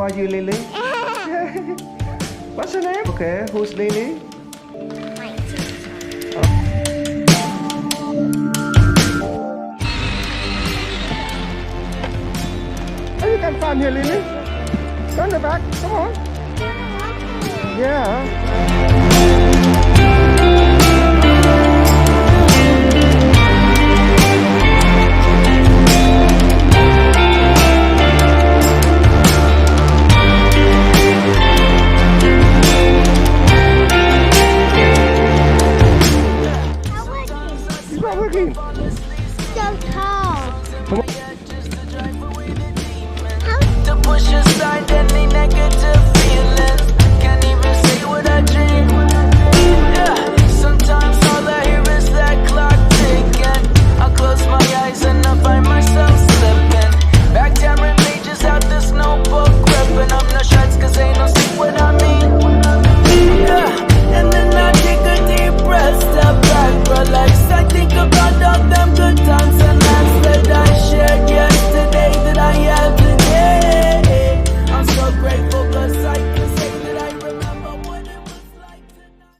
are you, Lily? What's your name? Okay, who's Lily? My teacher. Oh, you can find here, Lily. Turn the back. Come on. Yeah.